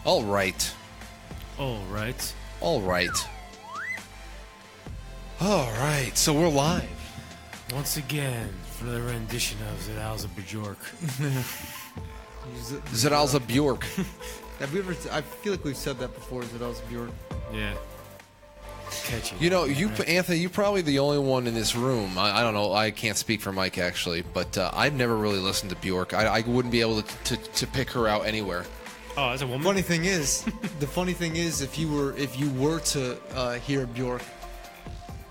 All right. All right. All right. All right. So we're live. Once again, for the rendition of Zidalza Bajork. Zidalza Bjork. Have we ever? I feel like we've said that before. Zidalza Bjork. Yeah. Catchy. You know, Anthony, you're probably the only one in this room. I don't know. I can't speak for Mike, actually. But I've never really listened to Bjork. I wouldn't be able to pick her out anywhere. Oh, as a woman? The funny thing is, if you were to hear Bjork,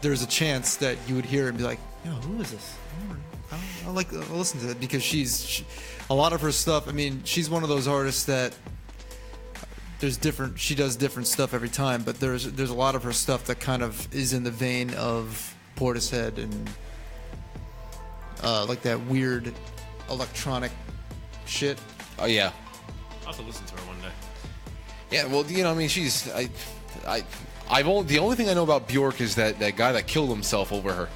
there's a chance that you would hear it and be like, yo, who is this? I'll listen to it because a lot of her stuff. I mean, she's one of those artists that she does different stuff every time, but there's a lot of her stuff that kind of is in the vein of Portishead and like that weird electronic shit. Oh yeah. I'll have to listen to her one day. Yeah, well, you know, I mean, the only thing I know about Bjork is that guy that killed himself over her.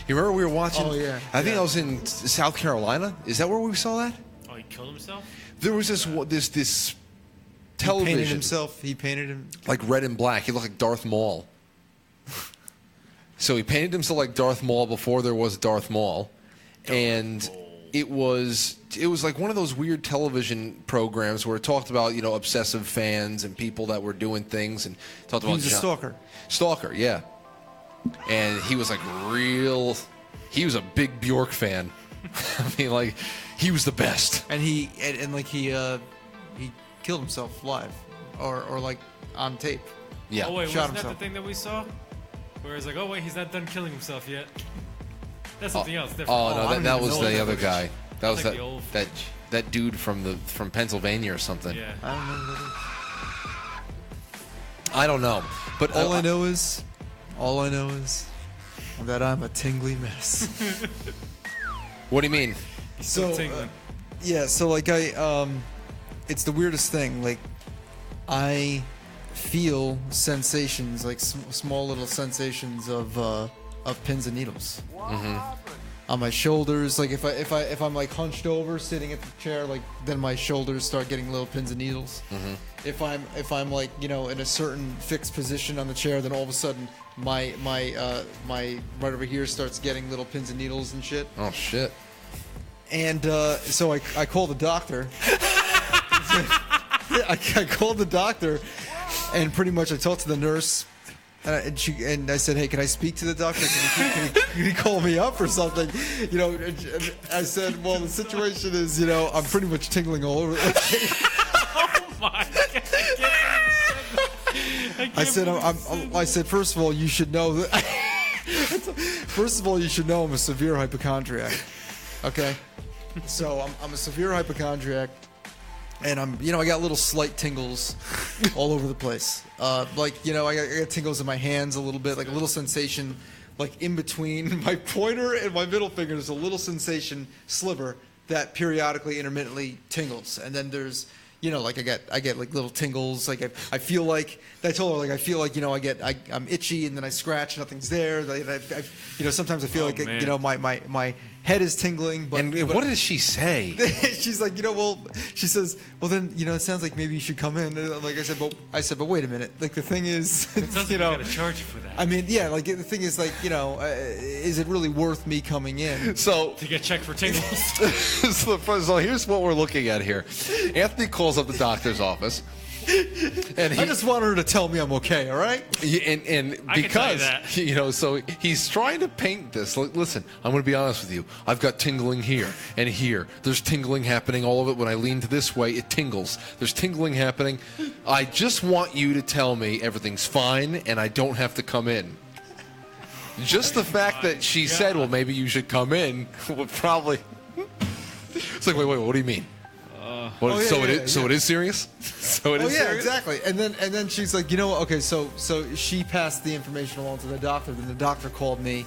You remember we were watching? Oh yeah. I think I was in South Carolina. Is that where we saw that? Oh, he killed himself? There was this television. He painted himself. He painted him like red and black. He looked like Darth Maul. So he painted himself like Darth Maul before there was Darth Maul, and it was like one of those weird television programs where it talked about, you know, obsessive fans and people that were doing things, and talked about. He was a stalker. Stalker, yeah. And he was like he was a big Bjork fan. I mean, like, he was the best. And he killed himself live, or like on tape. Yeah. Oh, wait, Shot wasn't that himself. the thing that we saw? Where it's like, oh, wait, he's not done killing himself yet. That's something else different. Oh, no, I don't that even was know the that other footage. guy. That was like the old that dude from Pennsylvania or something. Yeah. I don't know what I don't know. But that is. All I know is that I'm a tingly mess. What do you mean? He's still So, tingling. Yeah, so like it's the weirdest thing. Like I feel sensations, like small little sensations of pins and needles on my shoulders. Like if I'm like hunched over, sitting at the chair, like then my shoulders start getting little pins and needles. If I'm like, you know, in a certain fixed position on the chair, then all of a sudden my right over here starts getting little pins and needles and shit. Oh shit. And so I called the doctor. I called the doctor, and pretty much I talked to the nurse, and I said, "Hey, can I speak to the doctor? Can he call me up or something?" You know, and I said, "Well, the situation is, you know, I'm pretty much tingling all over." Oh my God. I said, first of all, you should know that. First of all, you should know I'm a severe hypochondriac. Okay, so I'm a severe hypochondriac, and I got little slight tingles all over the place. Like, you know, I got tingles in my hands a little bit, like a little sensation, like in between my pointer and my middle finger. There's a little sensation sliver that periodically, intermittently tingles, and then there's, you know, like I get like little tingles. Like I feel like I told her, like I feel like, you know, I'm itchy, and then I scratch, nothing's there. You know, sometimes I feel like man. you know, my head is tingling. But What did she say? she's like, you know, well, she says, well then, you know, it sounds like maybe you should come in. And like I said, but wait a minute. Like the thing is, It sounds like you know, gotta charge you for that. I mean, yeah, like the thing is, like, you know, is it really worth me coming in? So To get checked for tingles. so here's what we're looking at here. Anthony calls up the doctor's office, and I just want her to tell me I'm okay. All right. and I can tell you because that. you know, so he's trying to paint this. Listen, I'm going to be honest with you. I've got tingling here and here. There's tingling happening all of it. When I lean to this way, it tingles. There's tingling happening. I just want you to tell me everything's fine and I don't have to come in. Just the fact that she said, well, maybe you should come in would probably. It's like, wait, what do you mean? So it is serious. So it Oh is yeah, serious? exactly. And then she's like, you know what? Okay, so she passed the information along to the doctor. Then the doctor called me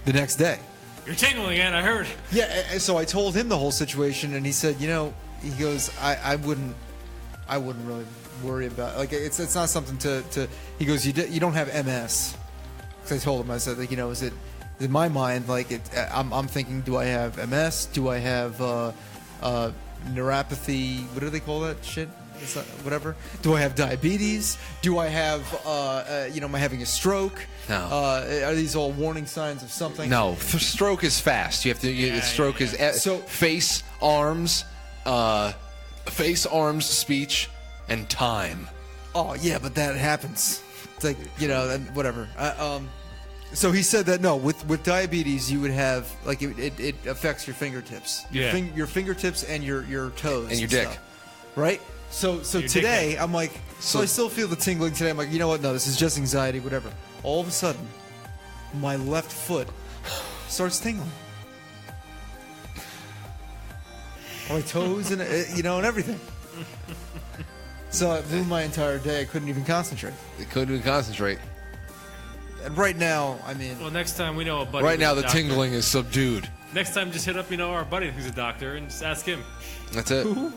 the next day. You're tingling again, I heard. Yeah, and so I told him the whole situation, and he said, you know, he goes, I wouldn't really worry about, like, it's not something to. He goes, you don't have MS. Because I told him, I said, like, you know, is it in my mind, like, I'm thinking, do I have MS? Do I have neuropathy? What do they call that shit? It's not, whatever. Do I have diabetes? Do I have, am I having a stroke? No. Are these all warning signs of something? No, stroke is fast. You have to. Stroke is So- face, arms, speech, and time. Oh, yeah, but that happens. It's like, whatever. So he said that, no, with diabetes, you would have, like, it affects your fingertips. Yeah. Your fingertips and your toes. And your dick. stuff. Right? So today, I'm like, so I still feel the tingling today. I'm like, you know what? No, this is just anxiety, whatever. All of a sudden, my left foot starts tingling. My toes and, and everything. So it ruined my entire day. I couldn't even concentrate. And right now, I mean... Well, next time we know a buddy. Right who's now, a the doctor. tingling is subdued. Next time, just hit up, our buddy who's a doctor and just ask him. That's it. Who?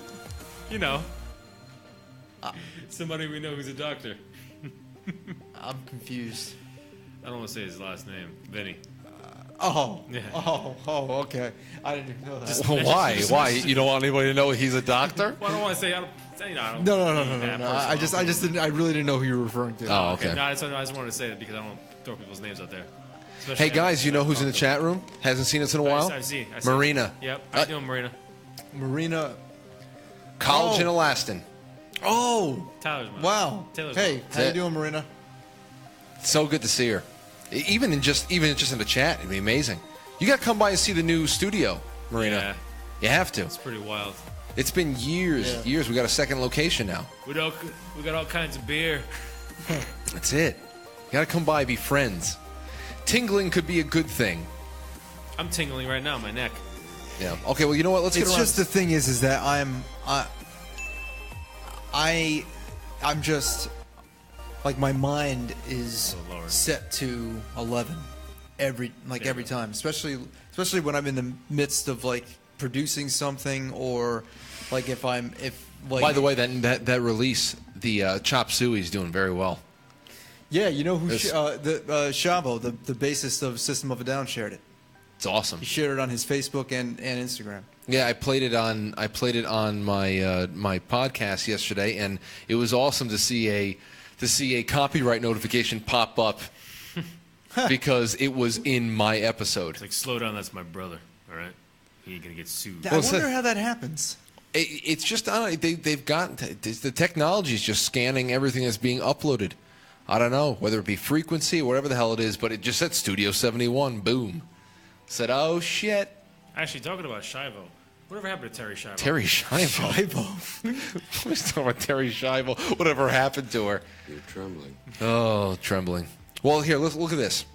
Somebody we know who's a doctor. I'm confused. I don't want to say his last name. Vinny. Oh. Yeah. Oh, okay. I didn't even know that. Well, why? Why? You don't want anybody to know he's a doctor? Well, I don't want to say. I don't No. I just didn't. I really didn't know who you were referring to. Oh, okay. No, I just wanted to say that because I don't throw people's names out there. Hey, Especially guys, you know who's in the chat room? Hasn't seen us in a while? I see. Marina. Yep. How you doing, Marina? Marina. College Oh. and Elastin. Oh. Tyler's mom. Wow. Taylor's Hey, mom. how you it. doing, Marina? So good to see her. Even just in the chat, it'd be amazing. You got to come by and see the new studio, Marina. Yeah. You have to. It's pretty wild. It's been years. We got a second location now. We got all kinds of beer. That's it. You got to come by, be friends. Tingling could be a good thing. I'm tingling right now, my neck. Yeah. Okay. Well, you know what? Let's get It's around. just the thing is that I'm just like my mind is Oh, Lord. set to 11 every time, especially when I'm in the midst of like producing something or like if By the way, that release, the Chop Suey is doing very well. yeah, you know who This- Shavo, the bassist of System of a Down, shared it. It's awesome. He shared it on his Facebook and Instagram. Yeah, I played it on my my podcast yesterday, and it was awesome to see a copyright notification pop up because it was in my episode. It's like, slow down, that's my brother. All right, he ain't gonna get sued. I wonder how that happens. It's just I don't know, they've got the technology is just scanning everything that's being uploaded. I don't know whether it be frequency or whatever the hell it is, but it just said Studio 71. Boom. Said, oh shit. Actually, talking about Shivo, whatever happened to Terry Shivo? Terry Schiavo. Let's talk about Terry Schiavo. Whatever happened to her? You're trembling. Oh, trembling. Well, here, let's look at this.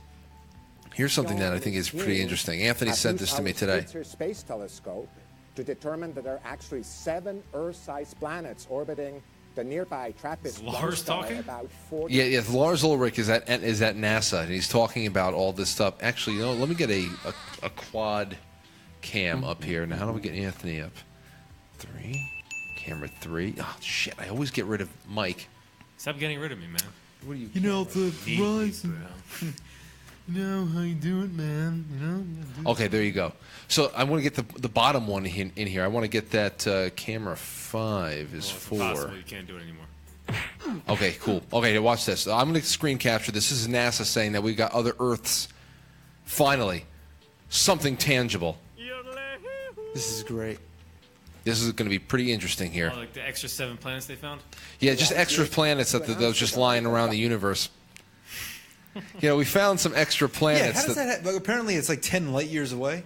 Here's something that I think is pretty interesting. Anthony sent this to me today. Spitzer Space Telescope to determine that there are actually 7 Earth-sized planets orbiting the nearby TRAPPIST Is Lars 1 star talking? about 40 Yeah, Lars Ulrich is at NASA, and he's talking about all this stuff. Actually, let me get a quad cam up here. Now, how do we get Anthony up? 3, camera 3. Oh shit! I always get rid of Mike. Stop getting rid of me, man. What are you? You know the rise. Bro. You know how you do it, man. You know. Okay, there you go. So I want to get the bottom one in here. I want to get that camera 5 is Well, it's 4. impossible. You can't do it anymore. Okay, cool. Okay, watch this. I'm going to screen capture this. This is NASA saying that we got other Earths. Finally, something tangible. This is great. This is going to be pretty interesting here. Oh, like the extra 7 planets they found? Yeah, just extra planets that was just lying around the universe. We found some extra Yeah, planets. how does that happen? Apparently, it's like 10 light years away.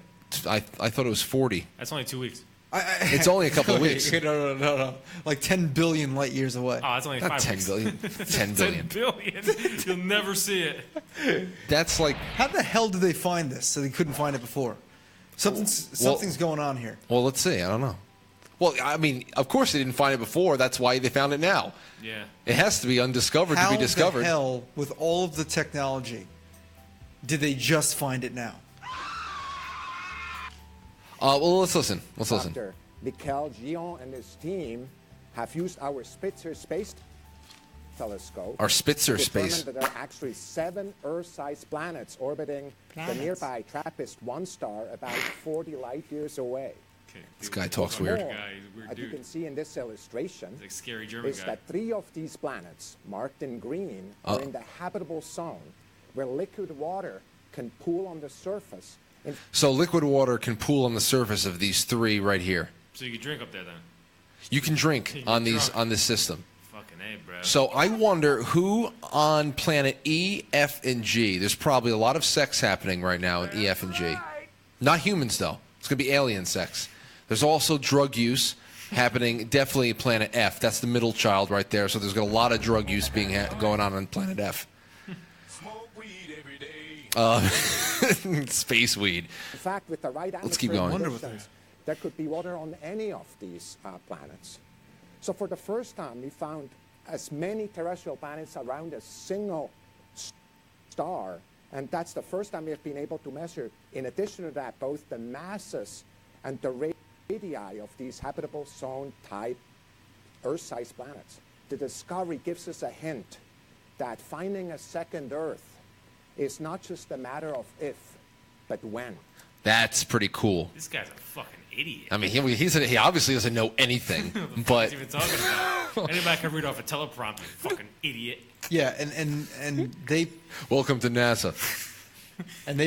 I thought it was 40. That's only 2 weeks. It's only a couple of weeks. No. Like 10 billion light years away. Oh, that's only Not 5 10 weeks. billion. 10 10 billion. billion. You'll never see it. That's like, How the hell did they find this so they couldn't find it before? Something's going on here. well, let's see. I don't know. Well, I mean, of course they didn't find it before. That's why they found it now. Yeah. It has to be undiscovered How to be discovered. the hell, with all of the technology, did they just find it now? Well, let's listen. Let's listen. Dr. Michael Gion and his team have used our Spitzer Space Telescope Our Spitzer to determine Space. that there are actually 7 Earth-sized planets orbiting the nearby TRAPPIST 1 star about 40 light years away. This guy talks More, weird. Guy, he's a weird as you dude. can see in this illustration, He's like scary German is guy. that 3 of these planets, marked in green, are in the habitable zone, where liquid water can pool on the surface. So liquid water can pool on the surface of these 3 right here. So you can drink up there then. You can drink You on get these drunk. on this system. Fucking A, bro. So I wonder who on planet E, F, and G. There's probably a lot of sex happening right now in E, F, and G. Not humans though. It's gonna be alien sex. There's also drug use happening. Definitely at planet F. That's the middle child right there. So there's got a lot of drug use being going on planet F. Smoke weed every day. Space weed. In fact, with the right Let's keep atmospheric going. Wonder what conditions, there could be water on any of these planets. So for the first time, we found as many terrestrial planets around a single star, and that's the first time we have been able to measure, in addition to that, both the masses and the radii of these habitable zone type Earth-sized planets. The discovery gives us a hint that finding a second Earth is not just a matter of if, but when. That's pretty cool. This guy's a fucking idiot. I mean, he obviously doesn't know anything, What but he's even talking about? Anybody can read off a teleprompter, you fucking idiot. Yeah, and they welcome to NASA.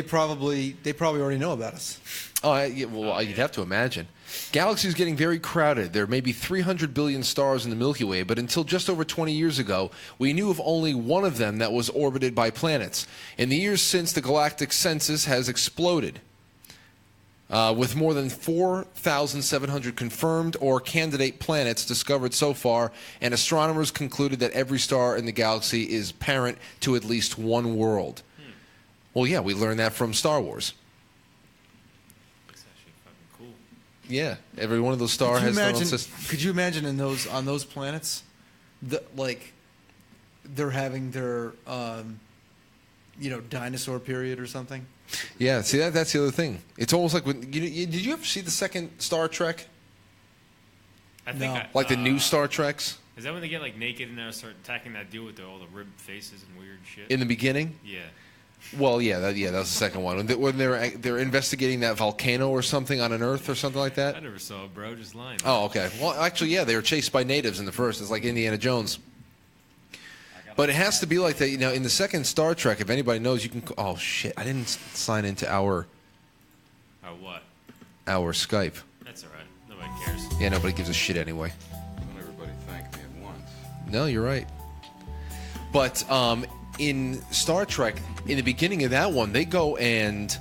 probably already know about us. Oh, yeah, well, you'd have to imagine. Galaxy is getting very crowded. There may be 300 billion stars in the Milky Way, but until just over 20 years ago, we knew of only one of them that was orbited by planets. In the years since, the galactic census has exploded, with more than 4,700 confirmed or candidate planets discovered so far, and astronomers concluded that every star in the galaxy is parent to at least one world. Well, yeah, we learned that from Star Wars. That's actually fucking cool. Yeah, every one of those stars has their own system. Could you imagine on those planets, they're having their dinosaur period or something? Yeah, see that's the other thing. It's almost like when did you ever see the second Star Trek? I think No. Like the new Star Treks Is that when they get like naked and start attacking that dude with all the ribbed faces and weird shit? in the beginning? Yeah. Well, yeah, that was the second one. When they're investigating that volcano or something on an Earth or something like I that. never saw it, bro. Just lying. Oh, okay. Well, actually, yeah, they were chased by natives in the first. It's like Indiana Jones. But it has to be like that, in the second Star Trek, if anybody knows, you can... Oh, shit. I didn't sign into our What? Skype. That's all right. Nobody cares. Yeah, nobody gives a shit anyway. Don't everybody thank me at once. No, you're right. But in Star Trek, in the beginning of that one, they go and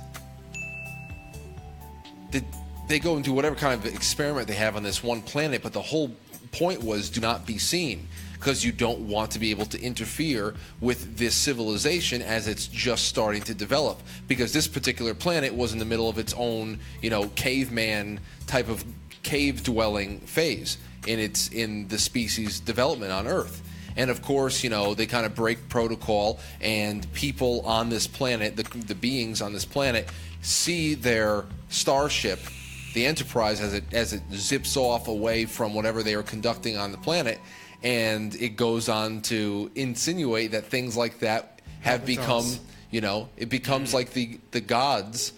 they go and do whatever kind of experiment they have on this one planet, but the whole point was do not be seen, because you don't want to be able to interfere with this civilization as it's just starting to develop, because this particular planet was in the middle of its own, caveman type of cave dwelling phase in the species development on Earth. And of course, they kind of break protocol, and people on this planet, the beings on this planet, see their starship, the Enterprise, as it zips off away from whatever they are conducting on the planet, and it goes on to insinuate that things like that have become, it becomes like the gods,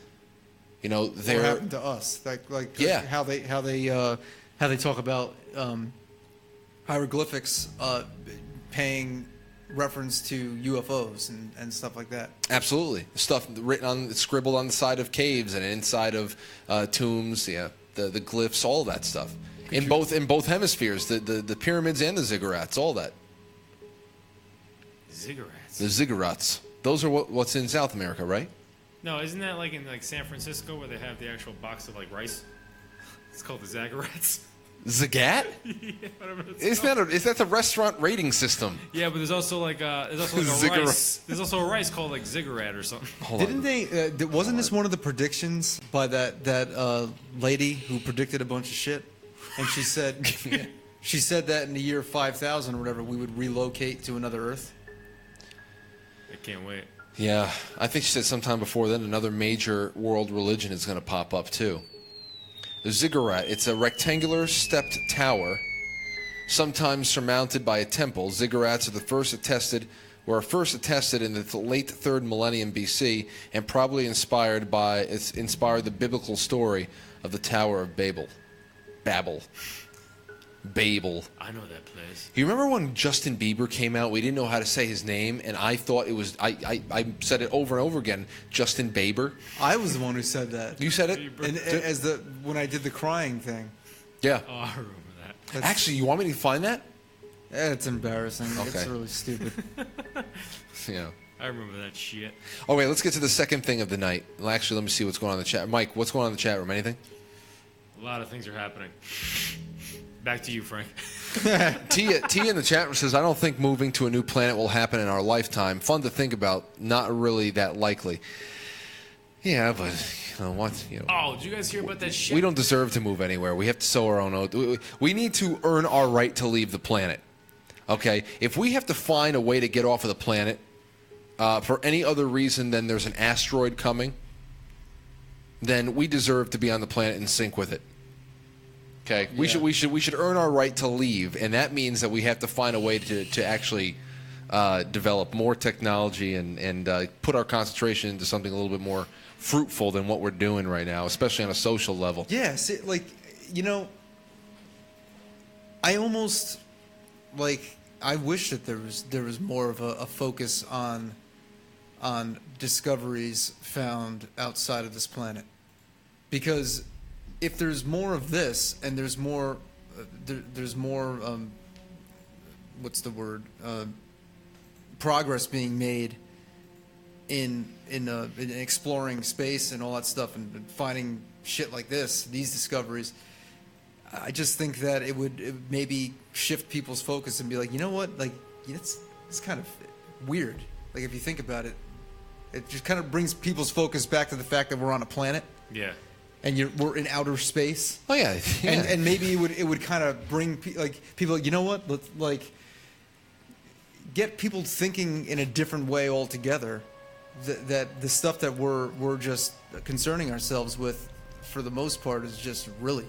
What they're happened to us? Yeah. how they talk about hieroglyphics paying reference to UFOs and stuff like that. absolutely stuff scribbled on the side of caves and inside of tombs. Yeah, the glyphs, all that stuff. In both hemispheres, the pyramids and the ziggurats, all that. Ziggurats. The ziggurats. Those are what's in South America, right? No, isn't that like in San Francisco where they have the actual box of rice? It's called the Zaggurats. Zagat? Yeah, whatever it's called. Is that the restaurant rating system? Yeah, but there's also a Ziggurat. rice. There's also a rice called ziggurat or something. Hold on. Didn't they? Wasn't this one of the predictions by that lady who predicted a bunch of shit? And she said, she said that in the year 5000 or whatever, we would relocate to another Earth. I can't wait. Yeah, I think she said sometime before then another major world religion is going to pop up too. The ziggurat. It's a rectangular stepped tower, sometimes surmounted by a temple. Ziggurats are the first attested were first attested in the late 3rd millennium BC and probably inspired the biblical story of the Tower of Babel. Babel. I know that place. You remember when Justin Bieber came out? We didn't know how to say his name, and I thought it was. I said it over and over again. Justin Bieber. I was the one who said that. You said it. And when I did the crying thing. Yeah. Oh, I remember that. Actually, you want me to find that? It's embarrassing. Okay. It's really stupid. Yeah. I remember that shit. Oh wait, let's get to the second thing of the night. Well, actually, let me see what's going on in the chat. Mike, what's going on in the chat room? Anything? A lot of things are happening. Back to you, Frank. Tia in the chat room says, I don't think moving to a new planet will happen in our lifetime. Fun to think about, not really that likely. Yeah, but you know what? Oh, did you guys hear about that shit? We don't deserve to move anywhere. We have to sow our own oats. We need to earn our right to leave the planet. Okay? If we have to find a way to get off of the planet for any other reason than there's an asteroid coming, then we deserve to be on the planet in sync with it. Okay, Yeah. we should earn our right to leave, and that means that we have to find a way to actually develop more technology and put our concentration into something a little bit more fruitful than what we're doing right now, especially on a social level. Yeah, see, I almost I wish that there was more of a focus on discoveries found outside of this planet, because if there's more of this and there's more what's the word, progress being made in exploring space and all that stuff and finding shit like these discoveries, I just think that it would maybe shift people's focus and be like, you know what, it's kind of weird. Like, if you think about it, it just kind of brings people's focus back to the fact that we're on a planet. Yeah. And we're in outer space. Oh yeah, yeah. And maybe it would kind of bring people, you know what, get people thinking in a different way altogether. That the stuff that we're just concerning ourselves with, for the most part, is just really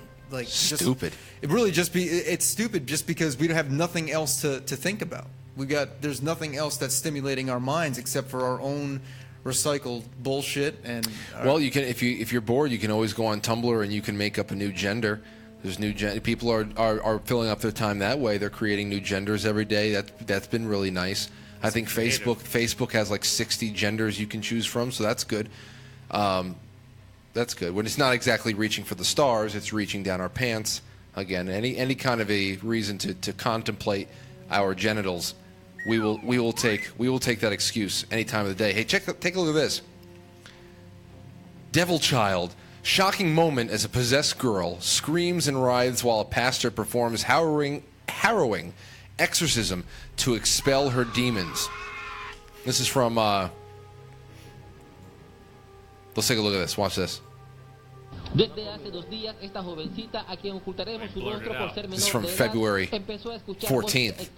stupid. It's stupid just because we have nothing else to think about. There's nothing else that's stimulating our minds except for our own recycled bullshit. And well, you can, if you're bored, you can always go on Tumblr and you can make up a new gender. There's people are filling up their time that way. They're creating new genders every day. That's been really nice. I think Facebook has like 60 genders you can choose from, so that's good. That's good. When it's not exactly reaching for the stars, it's reaching down our pants. Again, any kind of a reason to contemplate our genitals, we will take that excuse any time of the day. Hey, take a look at this. Devil Child. Shocking moment as a possessed girl screams and writhes while a pastor performs harrowing exorcism to expel her demons. This is from, let's take a look at this. Watch this. This is from February 14th.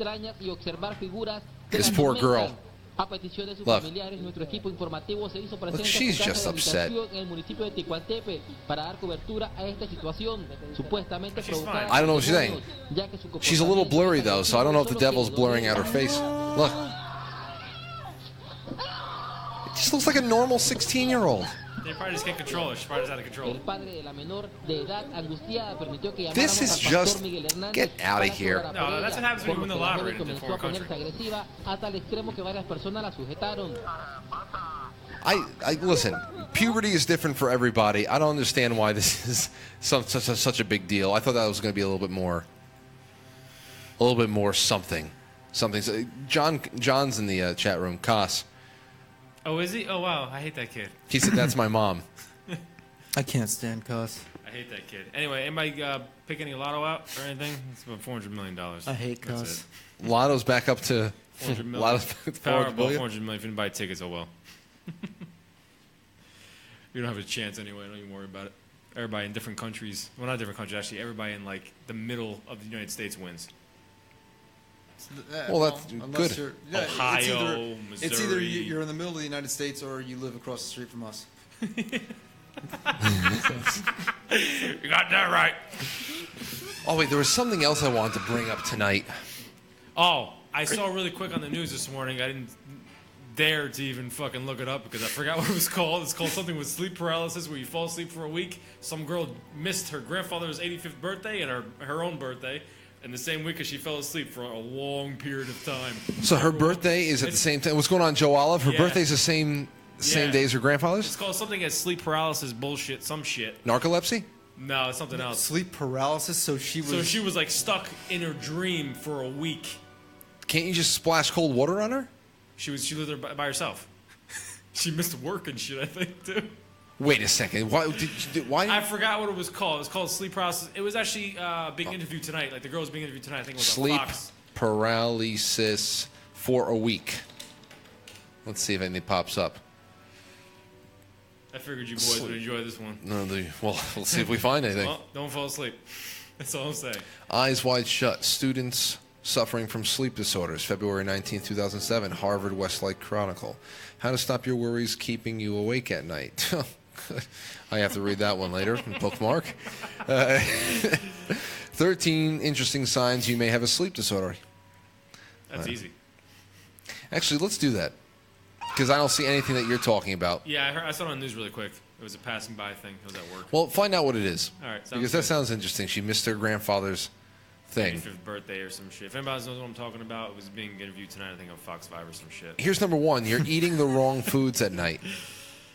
This poor girl. Look, she's just upset. I don't know what she's saying. She's a little blurry, though, so I don't know if the devil's blurring out her face. Look. It just looks like a normal 16-year-old. They probably just can't control her. She's probably just out of control. This is just... Get out of here. No, that's what happens when you win the lottery in a foreign country. I listen, puberty is different for everybody. I don't understand why this is such a big deal. I thought that was going to be a little bit more something. John's in the chat room. Koss. Oh, is he? Oh, wow. I hate that kid. He said that's my mom. I can't stand Koss. I hate that kid. Anyway, anybody pick any lotto out or anything? It's about $400 million. I hate Koss. Lotto's back up to $400 million. Lotto's back to Powerball, $400 $400 million. If you didn't buy tickets, oh well. You don't have a chance anyway. Don't even worry about it. Everybody in different countries, well, not different countries, actually, everybody in like the middle of the United States wins. Well, that's good. Ohio, it's Missouri. either you're in the middle of the United States or you live across the street from us. You got that right. Oh, wait, there was something else I wanted to bring up tonight. Oh, I saw really quick on the news this morning. I dare to even fucking look it up because I forgot what it was called. It's called something with sleep paralysis where you fall asleep for a week. Some girl missed her grandfather's 85th birthday and her own birthday. And the same week as she fell asleep for a long period of time. So her birthday is at the same time. What's going on, Joe Olive? Her Yeah. birthday's the same day as her grandfather's? It's called something as sleep paralysis bullshit, some shit. Narcolepsy? No, it's something else. Sleep paralysis. So she was like stuck in her dream for a week. Can't you just splash cold water on her? She lived there by herself. She missed work and shit, I think, too. Wait a second. Why? I forgot what it was called. It was called sleep paralysis. It was actually being interviewed tonight. Like the girl was being interviewed tonight. I think it was on Sleep Fox. paralysis for a week. Let's see if anything pops up. I figured you boys would enjoy this one. No, well, we'll see if we find anything. Well, don't fall asleep. That's all I'm saying. Eyes wide shut. Students suffering from sleep disorders. February 19, 2007. Harvard Westlake Chronicle. How to stop your worries keeping you awake at night. I have to read that one later. Bookmark. 13 interesting signs you may have a sleep disorder. That's easy. Actually, let's do that. Because I don't see anything that you're talking about. Yeah, I saw it on the news really quick. It was a passing by thing. It was at work. Well, find out what it is. All right, sounds because that good. sounds interesting. She missed her grandfather's thing. 85th birthday or some shit. If anybody knows what I'm talking about, it was being interviewed tonight, I think, on Fox 5 or some shit. Here's number one. You're eating the wrong foods at night.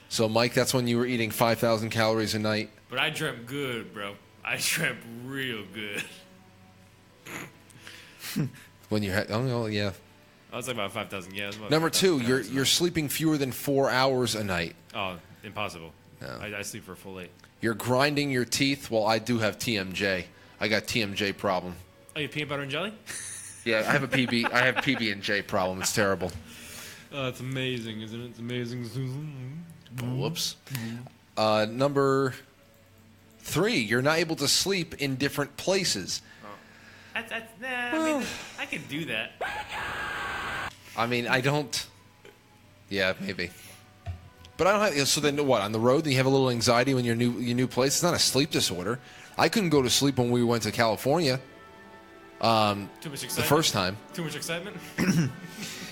So, Mike, that's when you were eating 5,000 calories a night. But I dreamt good, bro. I dreamt real good. When you had, oh, yeah. I was like about 5,000. Yeah. About Number 5,000 two, calories a you're night. sleeping fewer than 4 hours a night. Oh, impossible. No. I sleep for a full 8. You're grinding your teeth. Well, I do have TMJ. I got TMJ problem. Oh, you have peanut butter and jelly? Yeah, I have a PB. I have PB&J problem. It's terrible. Oh, it's amazing, isn't it? It's amazing, Susan. Whoops. Number three, you're not able to sleep in different places. I mean, I could do that. I mean, I don't. Yeah, maybe. But I don't have. So then, what? On the road, then you have a little anxiety when you're your new place. It's not a sleep disorder. I couldn't go to sleep when we went to California. Too much excitement. The first time. Too much excitement.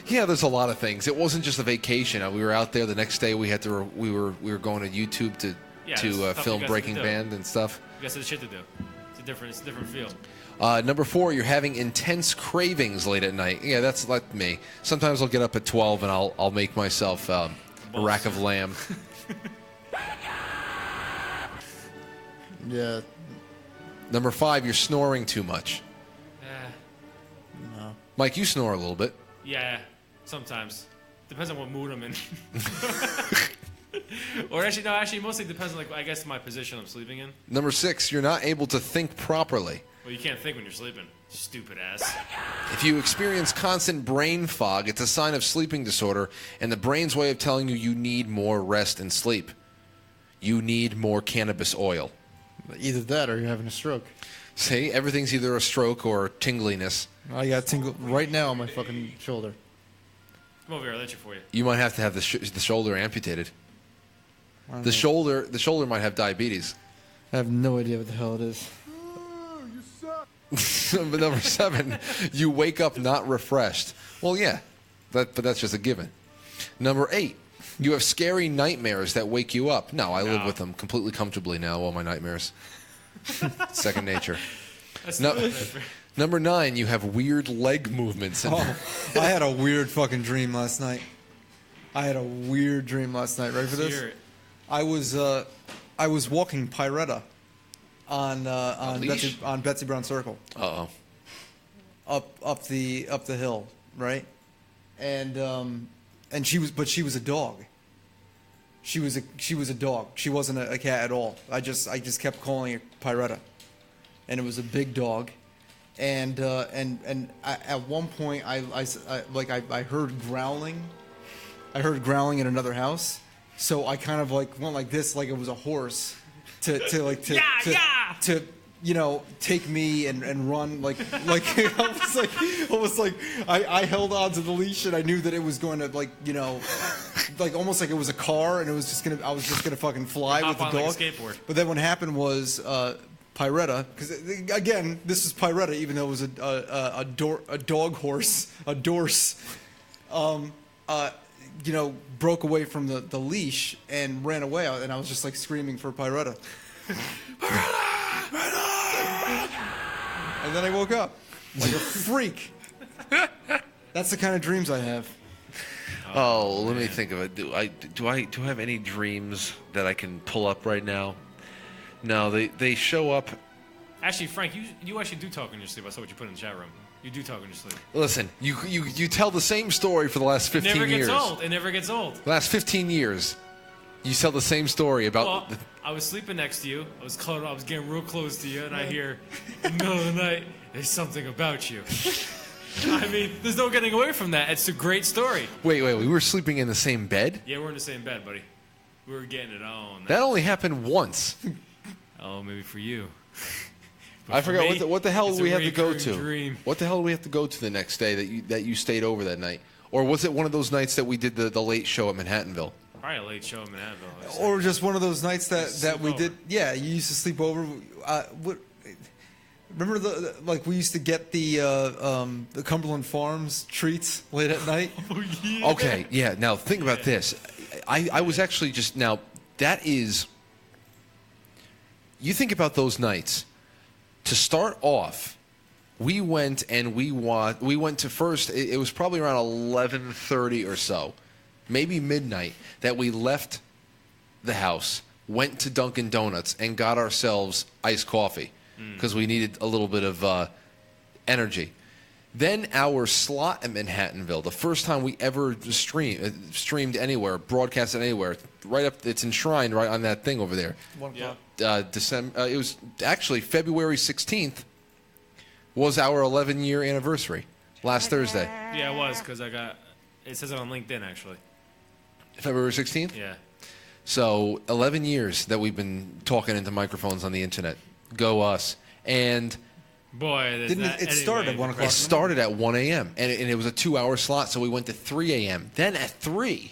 Yeah, there's a lot of things. It wasn't just a vacation. We were out there the next day. We were going to YouTube to film Breaking Band and stuff. You guys had shit to do. It's a different feel. Number four, you're having intense cravings late at night. Yeah, that's like me. Sometimes I'll get up at 12 and I'll make myself a rack of lamb. Yeah. Number five, you're snoring too much. No. Mike, you snore a little bit. Yeah, sometimes. Depends on what mood I'm in. Or actually, mostly depends on, like, I guess my position I'm sleeping in. Number six, you're not able to think properly. Well, you can't think when you're sleeping. Stupid ass. If you experience constant brain fog, it's a sign of sleeping disorder and the brain's way of telling you need more rest and sleep. You need more cannabis oil. Either that or you're having a stroke. See, everything's either a stroke or tingliness. I got tingle right now on my fucking shoulder. Come over here, I'll let you for you. You might have to have the shoulder amputated. The shoulder might have diabetes. I have no idea what the hell it is. But number seven, you wake up not refreshed. Well, yeah, but that's just a given. Number eight, you have scary nightmares that wake you up. No, I live with them completely comfortably now, all my nightmares. Second nature. That's Number nine, you have weird leg movements. Oh, I had a weird fucking dream last night. Ready for this? Hear it. I was walking Pyretta on Betsy Brown Circle. Uh-oh. Up the hill, right? And she was a dog. She was a dog. She wasn't a cat at all. I just kept calling her Pyretta, and it was a big dog. And at one point I heard growling. I heard growling in another house. So I kind of like went like this, like it was a horse, to take me and run like almost like I held on to the leash and I knew that it was going to like almost like it was a car and I was just gonna fucking fly with the Hop dog. on like a skateboard. But then what happened was Pyretta, because again this is Pyretta, even though it was a dog horse, a dorse. broke away from the leash and ran away, and I was just like screaming for Pyretta. And then I woke up like a freak. That's the kind of dreams I have. Oh, let me think of it. Do I have any dreams that I can pull up right now? No, they show up. Actually, Frank, you actually do talk in your sleep. I saw what you put in the chat room. You do talk in your sleep. Listen, you tell the same story for the last 15 years. It never gets old. It never gets old. The last 15 years, you tell the same story about. Well, I was sleeping next to you. I was getting real close to you, and I hear in the middle of the night, "There's something about you." I mean, there's no getting away from that. It's a great story. Wait, we were sleeping in the same bed? Yeah, we're in the same bed, buddy. We were getting it on. That only happened once. Oh, maybe for you. I forgot what the hell it's we a had to go to. dream. What the hell did we have to go to the next day that you stayed over that night? Or was it one of those nights that we did the late show at Manhattanville? Probably a late show in Manhattanville. Or just one of those nights that we over. did. Yeah, you used to sleep over. Remember we used to get the Cumberland Farms treats late at night. Oh, yeah. Okay, yeah. Now think about this. I was actually just now. That is. You think about those nights. To start off, we went to first. It was probably around 11:30 or so, maybe midnight, that we left the house, went to Dunkin' Donuts, and got ourselves iced coffee because we needed a little bit of energy. Then our slot at Manhattanville, the first time we ever streamed anywhere, broadcasted anywhere, right up. It's enshrined right on that thing over there. 1 o'clock. December. It was actually February 16th. Was our 11-year anniversary last Thursday. Yeah, it was because it says it on LinkedIn actually. February 16th. Yeah. So 11 years that we've been talking into microphones on the internet. Go us. And Boy, Didn't it start at 1 o'clock? it started at 1 a.m. And it was a 2-hour slot, so we went to 3 a.m. Then at 3,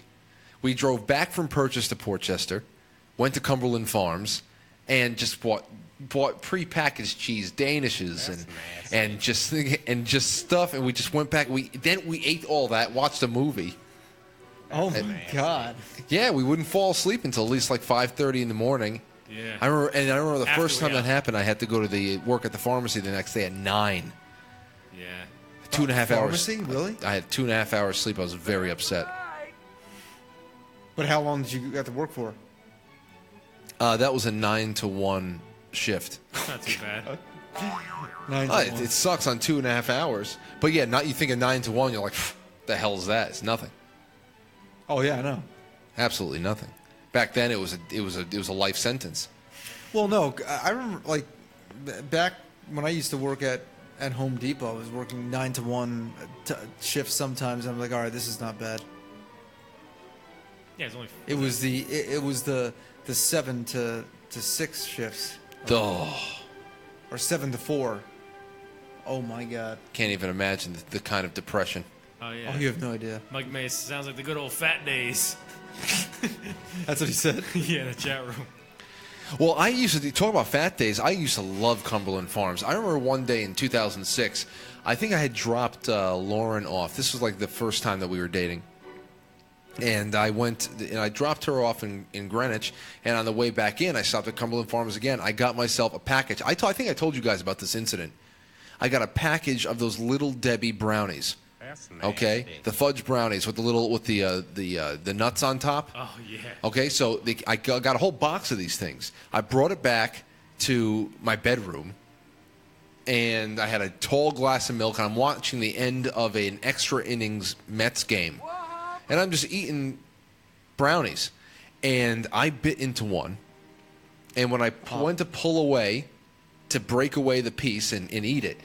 we drove back from Purchase to Portchester, went to Cumberland Farms, and just bought prepackaged cheese Danishes and just stuff, and we just went back. We ate all that, watched a movie. Oh my God! Yeah, we wouldn't fall asleep until at least like 5:30 in the morning. Yeah. I remember the After first we time that got- happened. I had to go to the work at the pharmacy the next day at 9. Yeah. 2.5 hours. Pharmacy, really? I had 2.5 hours sleep. I was very upset. But how long did you have to work for? That was a 9 to 1 shift. Not too bad. 9 to 1. It sucks on 2.5 hours. But yeah, you think of 9 to 1, you're like, the hell is that? It's nothing. Oh yeah, I know. Absolutely nothing. Back then, it was a life sentence. Well, no, I remember back when I used to work at Home Depot, I was working 9 to 1 shifts sometimes. And I'm like, all right, this is not bad. Yeah, it's only. It was the 7 to 6 shifts Oh, or 7 to 4. Oh my God! can't even imagine the kind of depression. Oh yeah. Oh, you have no idea. Mike Mace sounds like the good old fat days. That's what he said. Yeah, in the chat room. Well, I used to talk about fat days. I used to love Cumberland Farms. I remember one day in 2006, I think I had dropped Lauren off. This was like the first time that we were dating. And I dropped her off in Greenwich, and on the way back in, I stopped at Cumberland Farms again. I got myself a package. I think I told you guys about this incident. I got a package of those Little Debbie brownies. That's Okay, the fudge brownies with the nuts on top. Oh yeah. Okay, so I got a whole box of these things. I brought it back to my bedroom, and I had a tall glass of milk, and I'm watching the end of an extra innings Mets game. And I'm just eating brownies. And I bit into one. And when I went to pull away to break away the piece and eat it,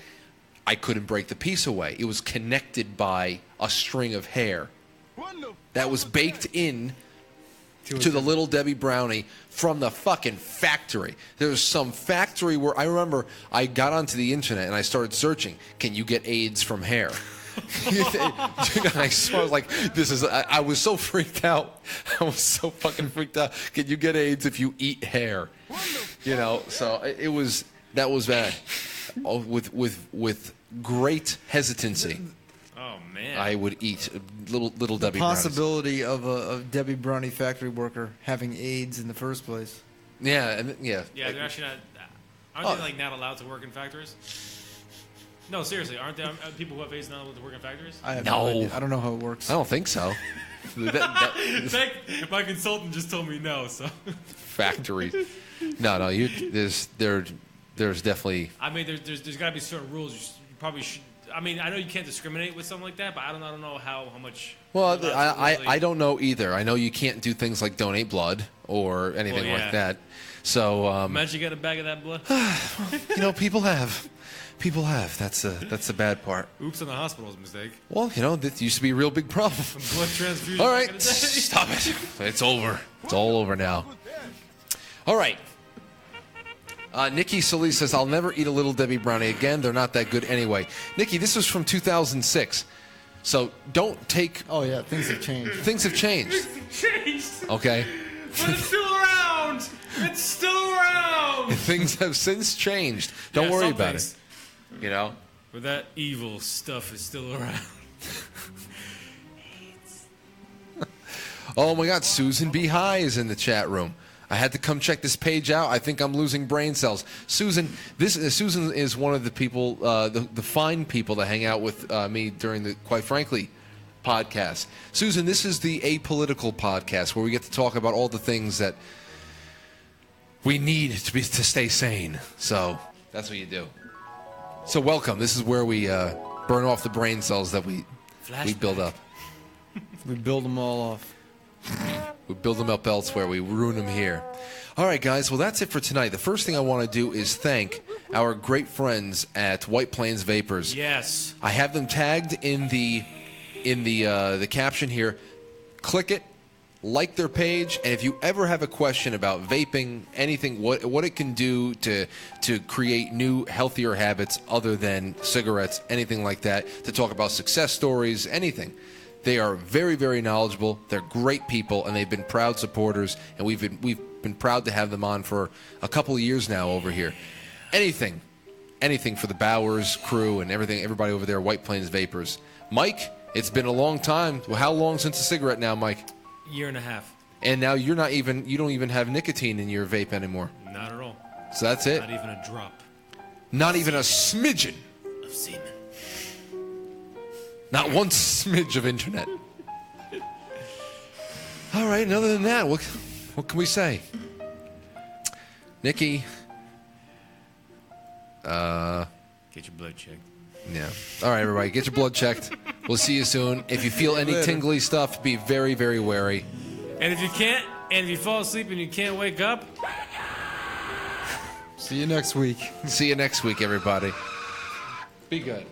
I couldn't break the piece away. It was connected by a string of hair that was baked in to the Little Debbie brownie from the fucking factory. There was some factory where I remember I got onto the internet and I started searching, can you get AIDS from hair? I was like, I was so freaked out. I was so fucking freaked out. Can you get AIDS if you eat hair? So that was bad. With great hesitancy. Oh man. I would eat little Debbie brownies. Possibility of a Debbie Brownie factory worker having AIDS in the first place. Yeah, and yeah. Yeah, they're actually not. Aren't they like not allowed to work in factories? No, seriously, aren't there people who have AIDS not allowed to work in factories? I have No. idea. I don't know how it works. I don't think so. In fact, my consultant just told me no. So Factories. No. There's definitely. I mean, there's got to be certain rules. You probably should. I mean, I know you can't discriminate with something like that, but I don't know how much. Well, you're allowed to really- I don't know either. I know you can't do things like donate blood or anything Well, yeah. like that. So Imagine getting a bag of that blood. people have. People have. That's the bad part. Oops, on the hospital's mistake. Well, this used to be a real big problem. Blood transfusion. All back right, in the day. stop it. It's over. It's all over now. All right. Nikki Solis says, I'll never eat a Little Debbie brownie again. They're not that good anyway. Nikki, this was from 2006. So don't take... Oh, yeah, things have changed. Things have changed. Changed, Okay? but it's still around. It's still around. Things have since changed. Don't Yeah, worry some about things. it. But that evil stuff is still around. Oh, my God. Susan B. High is in the chat room. I had to come check this page out. I think I'm losing brain cells. Susan is one of the people, the fine people that hang out with me during the, quite frankly, podcast. Susan, this is the Apolitical podcast where we get to talk about all the things that we need to stay sane. So that's what you do. So welcome. This is where we burn off the brain cells that we build up. We build them all off. We build them up elsewhere. We ruin them here. All right, guys. Well, that's it for tonight. The first thing I want to do is thank our great friends at White Plains Vapors. Yes. I have them tagged in the caption here. Click it, like their page, and if you ever have a question about vaping, anything, what it can do to create new, healthier habits other than cigarettes, anything like that, to talk about success stories, anything. They are very, very knowledgeable. They're great people, and they've been proud supporters, and we've been proud to have them on for a couple of years now over here. Anything for the Bowers crew and everybody over there, White Plains Vapors. Mike, it's been a long time. Well, how long since a cigarette now, Mike? Year and a half. And now you don't even have nicotine in your vape anymore. Not at all. So that's it. Not even a drop Not even a smidgen. of semen. Not one smidge of internet. All right, and other than that, what can we say? Nikki. Get your blood checked. Yeah. All right, everybody, get your blood checked. We'll see you soon. If you feel any tingly stuff, be very, very wary. And if you fall asleep and you can't wake up, See you next week. See you next week, everybody. Be good.